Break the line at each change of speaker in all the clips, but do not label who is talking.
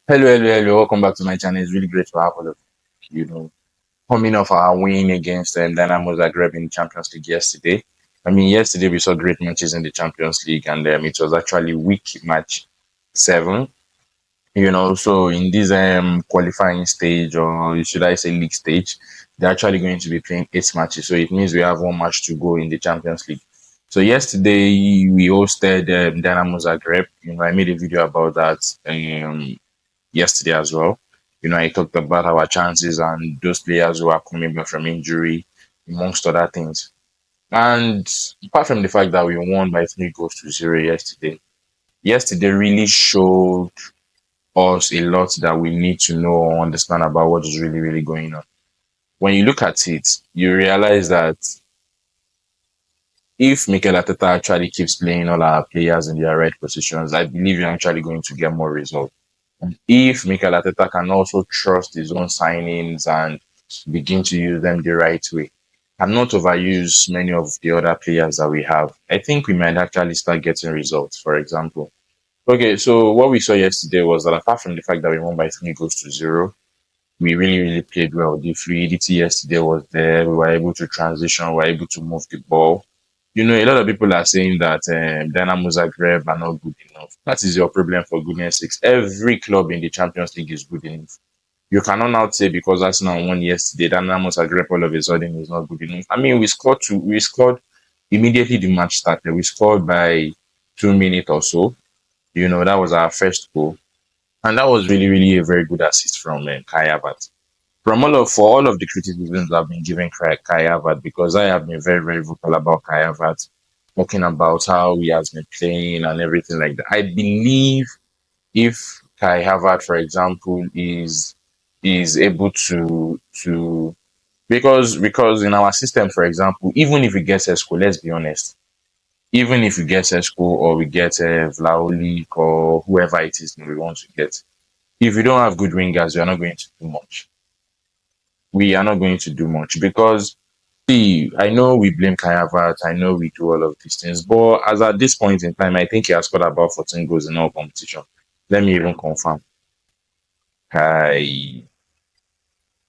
Hello, hello, hello. Welcome back to my channel. It's really great to have all of you know coming off our win against Dinamo Zagreb in Champions League yesterday. Yesterday we saw great matches in the Champions League, and it was actually week match seven. So in this qualifying stage, or should I say league stage, they're actually going to be playing 8 matches. So it means we have 1 match to go in the Champions League. So yesterday we hosted Dinamo Zagreb. I made a video about that yesterday as well. I talked about our chances and those players who are coming back from injury, amongst other things. And apart from the fact that we won by 3 goals to 0 yesterday really showed us a lot that we need to know or understand about what is really, really going on. When you look at it, you realize that if Mikel Arteta actually keeps playing all our players in their right positions, I believe you're actually going to get more results. If Mikel Arteta can also trust his own signings and begin to use them the right way and not overuse many of the other players that we have, I think we might actually start getting results. For example, okay, so what we saw yesterday was that apart from the fact that we won by 3 goals to 0, we really, really played well. The fluidity yesterday was there. We were able to transition, we were able to move the ball. A lot of people are saying that Dinamo Zagreb are not good enough. That is your problem, for goodness sakes. Every club in the Champions League is good enough. You cannot now say because Arsenal won yesterday, Dinamo Zagreb all of a sudden is not good enough. We scored immediately the match started. We scored by 2 minutes or so. That was our first goal. And that was really, really a very good assist from Kai Havertz. For all of the criticisms I've been giving Kai Havertz, because I have been very, very vocal about Kai Havertz, talking about how he has been playing and everything like that. I believe if Kai Havertz, for example, is able to because in our system, for example, even if we get Esco, let's be honest, even if we get Esco or we get Vlaholik or whoever it is that we want to get, if we don't have good wingers, we are not going to do much. We are not going to do much because see, I know we blame Kai Havertz, I know we do all of these things, but as at this point in time, I think he has scored about 14 goals in all competition. Let me even confirm. Kai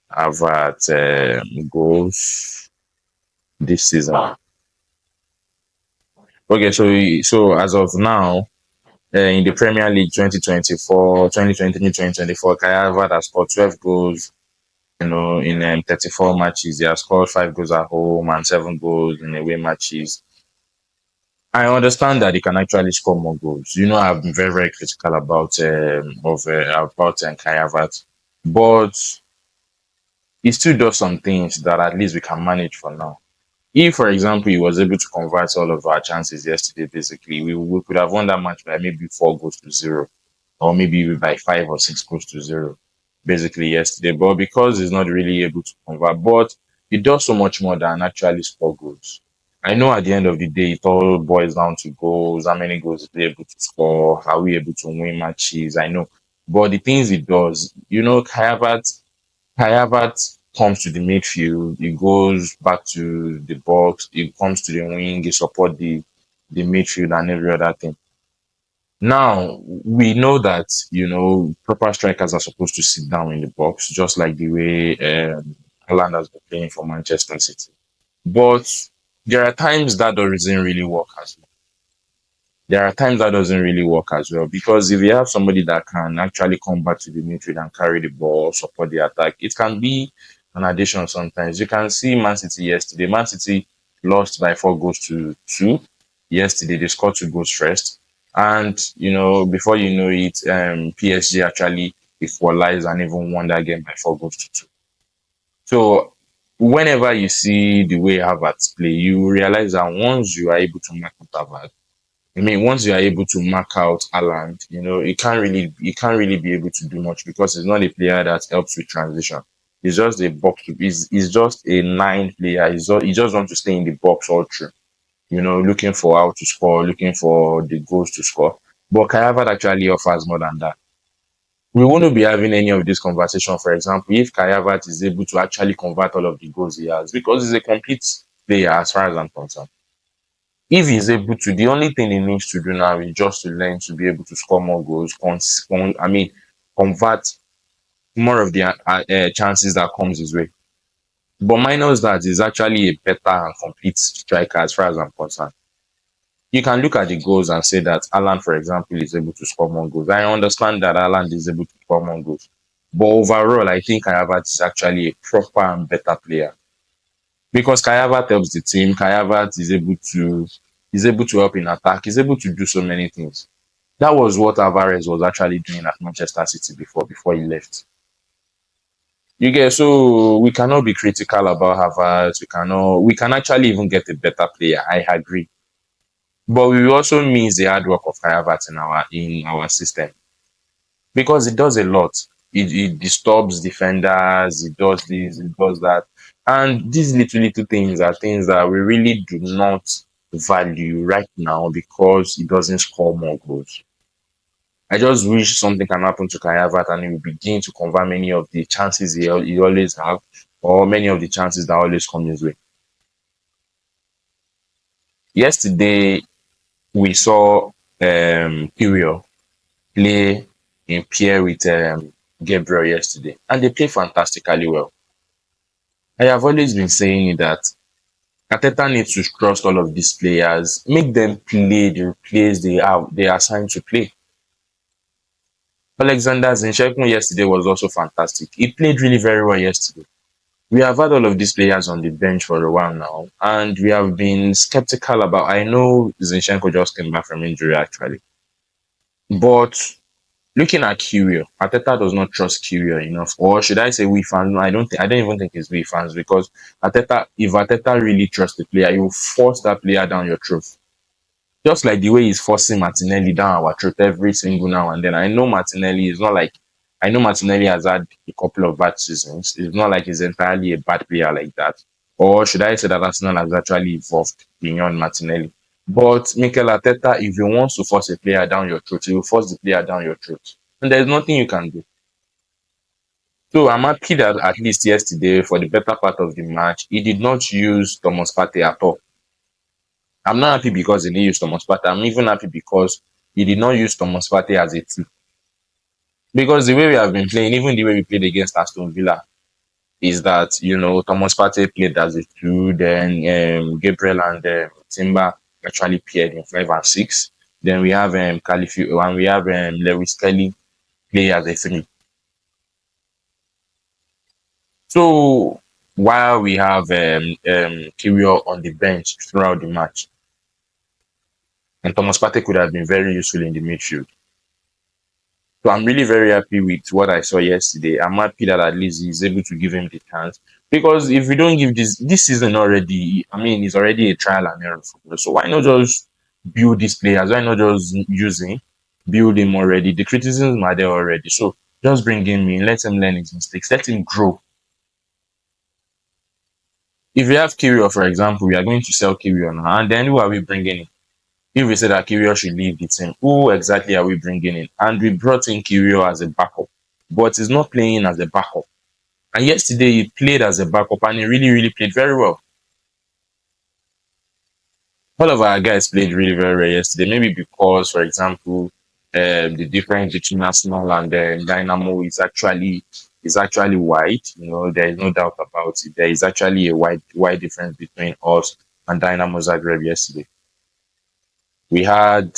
Havertz goals this season. Okay, so as of now, in the Premier League 2024, 2023, 2024, Kai Havertz has scored 12 goals. In 34 matches, he has scored 5 goals at home and 7 goals in away matches. I understand that he can actually score more goals. I've been very, very critical about Kai Havertz, but he still does some things that at least we can manage for now. If, for example, he was able to convert all of our chances yesterday, basically, we could have won that match by maybe 4 goals to 0, or maybe by 5 or 6 goals to 0, basically yesterday. But because he's not really able to convert, but he does so much more than actually score goals. I know at the end of the day, it all boils down to goals. How many goals is he able to score? Are we able to win matches? I know. But the things he does, Kai Havertz comes to the midfield, he goes back to the box, he comes to the wing, he support the midfield and every other thing. Now we know that proper strikers are supposed to sit down in the box, just like the way Haaland has been playing for Manchester City. But there are times that doesn't really work as well. There are times that doesn't really work as well because if you have somebody that can actually come back to the midfield and carry the ball, support the attack, it can be an addition sometimes. You can see Man City yesterday. Man City lost by 4 goals to 2. Yesterday, they scored 2 goals first. And, before you know it, PSG actually equalized and even won that game by 4 goals to 2. So, whenever you see the way Havertz play, you realize that once you are able to mark out Havertz, once you are able to mark out Aland, you can't really be able to do much because he's not a player that helps with transition. He's just a box. He's just a nine player. He just wants to stay in the box all through. Looking for how to score, looking for the goals to score. But Kai Havertz actually offers more than that. We wouldn't be having any of this conversation, for example, if Kai Havertz is able to actually convert all of the goals he has, because he's a complete player as far as I'm concerned. If he's able to, the only thing he needs to do now is just to learn to be able to score more goals, convert more of the chances that comes his way. But minus that, is actually a better and complete striker as far as I'm concerned. You can look at the goals and say that Alan, for example, is able to score more goals. I understand that Alan is able to score more goals. But overall, I think Kai Havertz is actually a proper and better player. Because Kai Havertz helps the team. Kai Havertz is able to help in attack. He's able to do so many things. That was what Alvarez was actually doing at Manchester City before he left. You get, so we cannot be critical about Havertz. We can actually even get a better player. I agree. But we also miss the hard work of Kai Havertz in our system because it does a lot. It disturbs defenders, it does this, it does that. And these little things are things that we really do not value right now because it doesn't score more goals. I just wish something can happen to Kai Havertz and he will begin to convert many of the chances he always have, or many of the chances that always come his way. Yesterday we saw Kyrgios play in pair with Gabriel yesterday, and they play fantastically well. I have always been saying that Ateta needs to trust all of these players, make them play the place they are assigned to play. Alexander Zinchenko yesterday was also fantastic. He played really very well yesterday. We have had all of these players on the bench for a while now, and we have been skeptical about. I know Zinchenko just came back from injury actually, but looking at Kyrgios, Ateta does not trust Kyrgios enough, or should I say we fans? No, I don't even think it's we fans because if Ateta really trusts the player, he will force that player down your throat. Just like the way he's forcing Martinelli down our throat every single now and then. I know Martinelli is not like I know Martinelli has had a couple of bad seasons. It's not like he's entirely a bad player like that. Or should I say that Arsenal has actually evolved beyond Martinelli? But Mikel Arteta, if he wants to force a player down your throat, he will force the player down your throat. And there's nothing you can do. So I'm happy that at least yesterday, for the better part of the match, he did not use Thomas Partey at all. I'm not happy because he didn't use Thomas Partey. I'm even happy because he did not use Thomas Partey as a two. Because the way we have been playing, even the way we played against Aston Villa, is that Thomas Partey played as a two, then Gabriel and Timber actually paired in 5 and 6. Then we have Califu and we have Lewis Kelly play as a three. So while we have Kyrgios on the bench throughout the match, and Thomas Partey could have been very useful in the midfield. So I'm really very happy with what I saw yesterday. I'm happy that at least he's able to give him the chance. Because if we don't give this season already, I mean, it's already a trial and error football. So why not just build these players? Why not just using build him already? The criticisms are there already. So just bring him in, let him learn his mistakes, let him grow. If we have Kyrgios, for example, we are going to sell Kyrgios now, and then who are we bringing in? If we say that Kyrgios should leave the team, who exactly are we bringing in? And we brought in Kyrgios as a backup, but he's not playing as a backup. And yesterday he played as a backup, and he really, really played very well. All of our guys played really very well yesterday. Maybe because, for example, the difference between Arsenal and Dynamo is actually wide. There is no doubt about it. There is actually a wide difference between us and Dynamo Zagreb yesterday. We had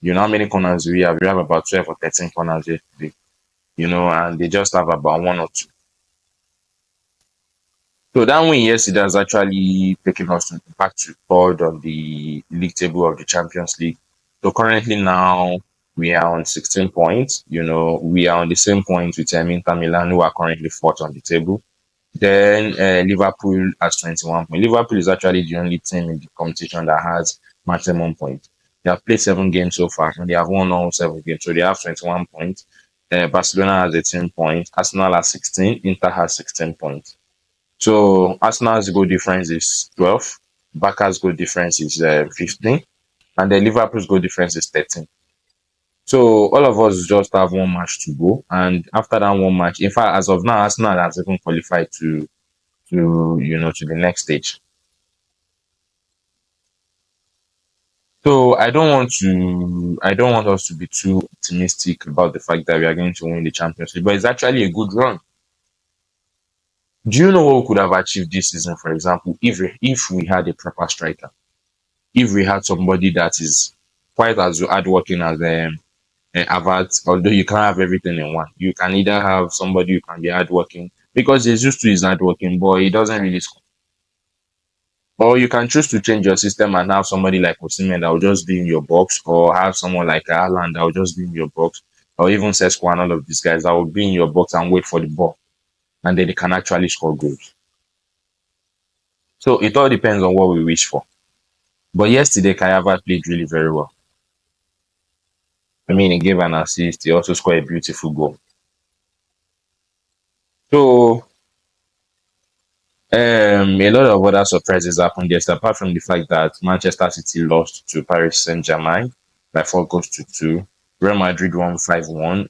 how many corners we have? We have about 12 or 13 corners yesterday. And they just have about one or two. So that win yesterday has actually taken us back to third on the league table of the Champions League. So currently now we are on 16 points. We are on the same point with Inter Milan, who are currently fourth on the table. Then Liverpool has 21 points. Liverpool is actually the only team in the competition that has maximum points. They have played 7 games so far, and they have won all 7 games. So they have 21 points. Barcelona has 18 points. Arsenal has 16. Inter has 16 points. So Arsenal's goal difference is 12. Barca's goal difference is 15. And then Liverpool's goal difference is 13. So all of us just have one match to go. And after that one match, in fact, as of now, Arsenal has even qualified to the next stage. So I don't want us to be too optimistic about the fact that we are going to win the Champions League, but it's actually a good run. Do you know what we could have achieved this season, for example, if we had a proper striker, if we had somebody that is quite as hardworking as Havertz, although you can't have everything in one. You can either have somebody who can be hardworking because he's used to his hardworking, but he doesn't really score. Or you can choose to change your system and have somebody like Osimhen that will just be in your box, or have someone like Haaland that will just be in your box, or even Sesko and all of these guys that will be in your box and wait for the ball, and then they can actually score goals. So it all depends on what we wish for. But yesterday, Kayava played really very well. I mean, he gave an assist. He also scored a beautiful goal. So a lot of other surprises happened yesterday, apart from the fact that Manchester City lost to Paris Saint Germain by 4 goals to 2. Real Madrid won 5-1.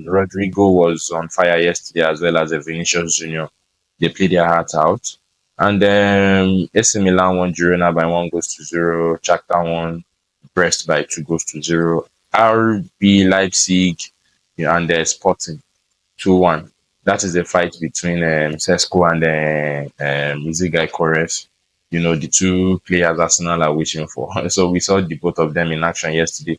Rodrigo was on fire yesterday as well as a Vinicius Junior. They played their hearts out. And AC Milan won Girona by 1 goals to 0. Shakhtar won Brest by 2 goals to 0. RB Leipzig and Sporting 2-1. That is a fight between Sesko and Easy Guy Kores. You know, the two players Arsenal are waiting for. So we saw the both of them in action yesterday.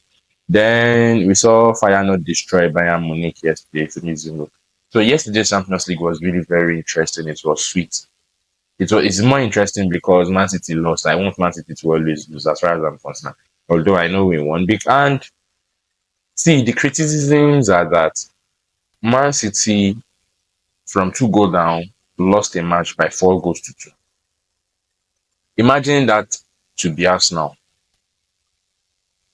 Then we saw Feyenoord destroy Bayern Munich yesterday 3-0. So yesterday's Champions League was really very interesting. It was sweet. It's more interesting because Man City lost. I want Man City to always lose as far as I'm concerned. Although I know we won big. And see, the criticisms are that Man City from 2 goal down, lost a match by 4 goals to 2. Imagine that to be Arsenal.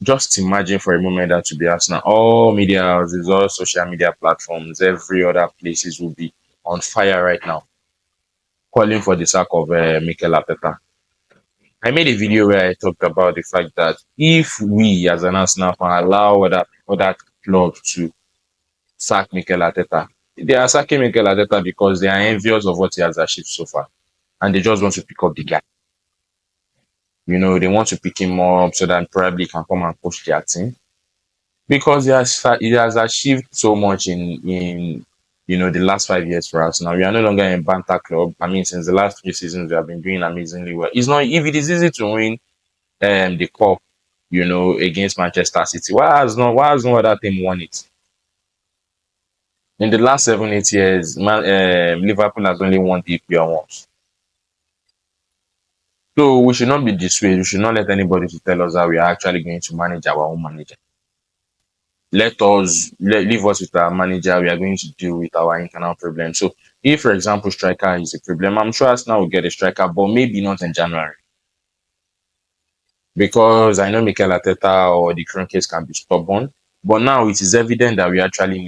Just imagine for a moment that to be Arsenal. All media houses, all social media platforms, every other places will be on fire right now, calling for the sack of Mikel Arteta. I made a video where I talked about the fact that if we as an Arsenal fan allow other clubs to sack Mikel Arteta, they are sacking Mikel Arteta because they are envious of what he has achieved so far, and they just want to pick up the guy. They want to pick him up so that probably he can come and coach their team because he has achieved so much in the last 5 years for us. Now we are no longer in banter club. I mean, since the last 3 seasons, we have been doing amazingly well. It's not if it is easy to win the cup, against Manchester City. Why has no other team won it? In the last 7, 8 years, Liverpool has only won the EPL once. So we should not be dissuaded. We should not let anybody to tell us how we are actually going to manage our own manager. Leave us with our manager. We are going to deal with our internal problems. So if, for example, striker is a problem, I'm sure Arsenal will get a striker, but maybe not in January. Because I know Mikel Arteta or the current case can be stubborn. But now it is evident that we actually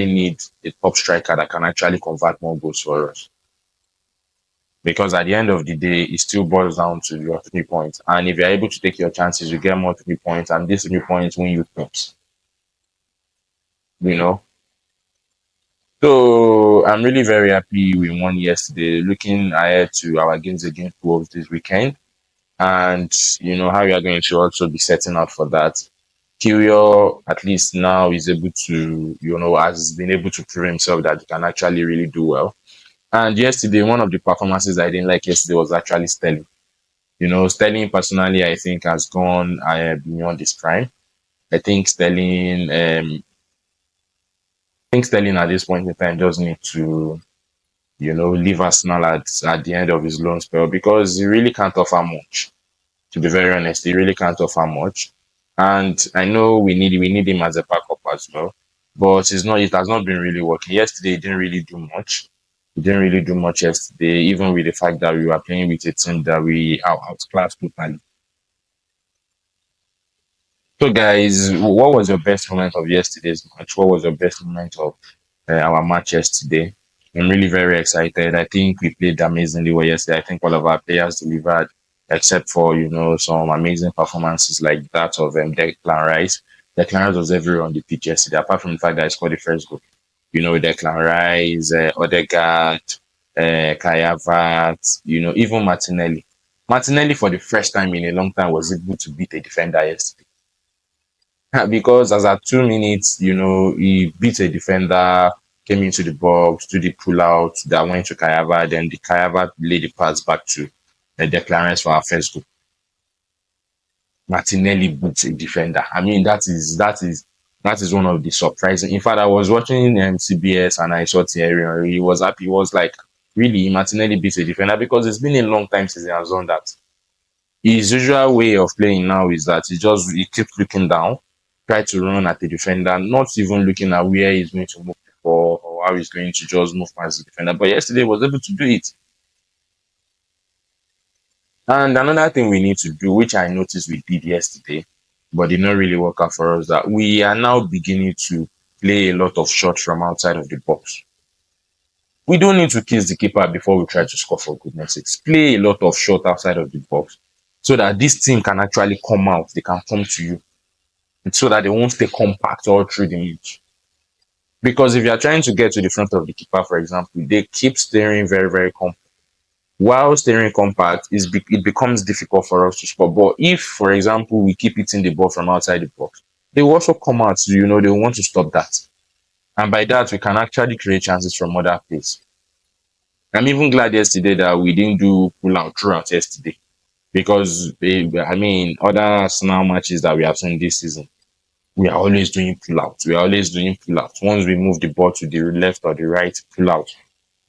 need a top striker that can actually convert more goals for us. Because at the end of the day, it still boils down to your 3 points. And if you're able to take your chances, you get more 3 points, and these 3 points win you cups. You know. So I'm really very happy we won yesterday. Looking ahead to our games against Wolves this weekend, and how we are going to also be setting out for that. Kyrgios, at least now, is able to, has been able to prove himself that he can actually really do well. And yesterday, one of the performances I didn't like yesterday was actually Sterling. Sterling personally, I think, has gone beyond his prime. I think Sterling at this point in time just need to, leave Arsenal at the end of his loan spell because he really can't offer much. To be very honest, he really can't offer much. And I know we need him as a backup as well. But it has not been really working. Yesterday he didn't really do much. He didn't really do much yesterday, even with the fact that we were playing with a team that we outclassed totally. So, guys, what was your best moment of yesterday's match? What was your best moment of our match yesterday? I'm really very excited. I think we played amazingly well yesterday. I think all of our players delivered, except for some amazing performances like that of Declan Rice. Declan Rice was everywhere on the pitch yesterday, apart from the fact that I scored the first goal. Declan Rice, Odegaard, Kai Havertz, even Martinelli. Martinelli, for the first time in a long time, was able to beat a defender yesterday. Because as at 2 minutes, he beat a defender, came into the box, do the pull out that went to Kayava, then the Kayava laid the pass back to the clearance for our first goal. Martinelli beats a defender. I mean, that is one of the surprising. In fact, I was watching CBS and I saw Thierry Henry. He was happy. He was like, really, Martinelli beats a defender because it's been a long time since he has done that. His usual way of playing now is that he keeps looking down, try to run at the defender, not even looking at where he's going to move before or how he's going to just move past the defender. But yesterday he was able to do it. And another thing we need to do, which I noticed we did yesterday, but did not really work out for us, that we are now beginning to play a lot of shots from outside of the box. We don't need to kiss the keeper before we try to score, for goodness sakes. Play a lot of shots outside of the box so that this team can actually come out. They can come to you so that they won't stay compact all through the match. Because if you are trying to get to the front of the keeper, for example, they keep staring very, very compact. While staring compact, it becomes difficult for us to score. But if, for example, we keep hitting the ball from outside the box, they will also come out. They want to stop that. And by that, we can actually create chances from other places. I'm even glad yesterday that we didn't do pull out throughout yesterday because, I mean, other Arsenal matches that we have seen this season, we are always doing pull out. We are always doing pull out. Once we move the ball to the left or the right, pull out.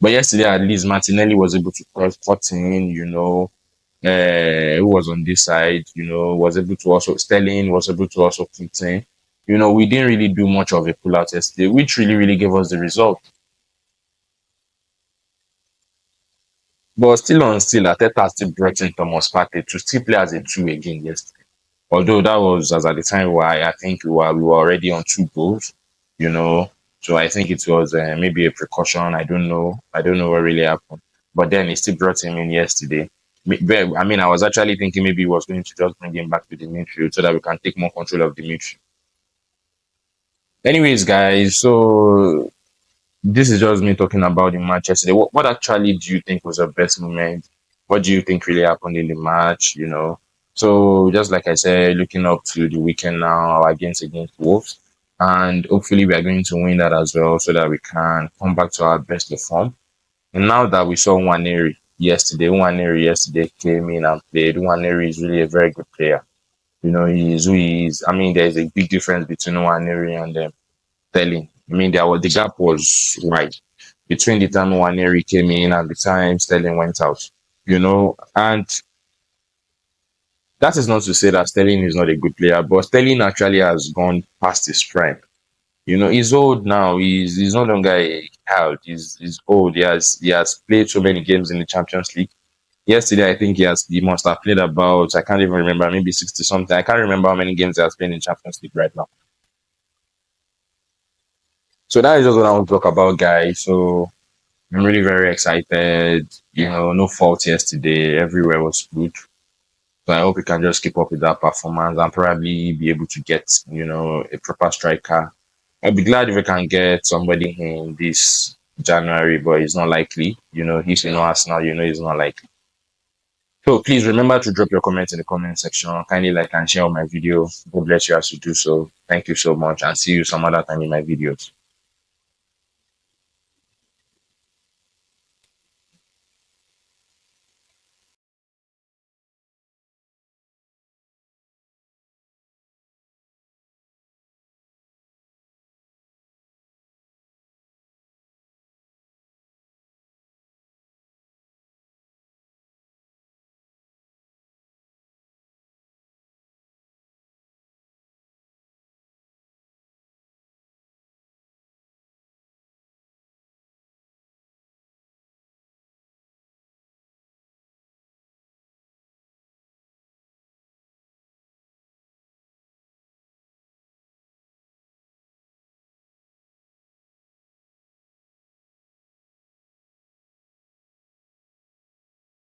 But yesterday, at least Martinelli was able to cut in, who was on this side, was able to also, Sterling was able to also put in. We didn't really do much of a pull out yesterday, which really, really gave us the result. But still on still, Ateta still brought in Thomas Partey to still play as a two again yesterday. Although that was as at the time where I think we were already on 2 goals, you know. So I think it was maybe a precaution. I don't know. I don't know what really happened. But then he still brought him in yesterday. I mean, I was actually thinking maybe he was going to just bring him back to the midfield so that we can take more control of the midfield. Anyways, guys, so this is just me talking about the match yesterday. What actually do you think was the best moment? What do you think really happened in the match? So just like I said, looking up to the weekend now, against Wolves, and hopefully we are going to win that as well, so that we can come back to our best form. And now that we saw Nwaneri yesterday came in and played. Nwaneri is really a very good player. He is who he is. I mean, there is a big difference between Nwaneri and Sterling. I mean, the gap was wide between the time Waneri came in and the time Sterling went out. And that is not to say that Sterling is not a good player, but Sterling actually has gone past his prime. He's old now. He's no longer a child. He's old. He has played so many games in the Champions League. Yesterday, I think he must have played about, I can't even remember, maybe 60 something. I can't remember how many games he has played in Champions League right now. So that is just what I want to talk about, guys. So I'm really very excited. No fault yesterday. Everywhere was good. So I hope we can just keep up with that performance and probably be able to get, a proper striker. I'd be glad if we can get somebody in this January, but it's not likely. If you know Arsenal, it's not likely. So please remember to drop your comments in the comment section. Kindly like and share my video. God bless you as you do so. Thank you so much and see you some other time in my videos.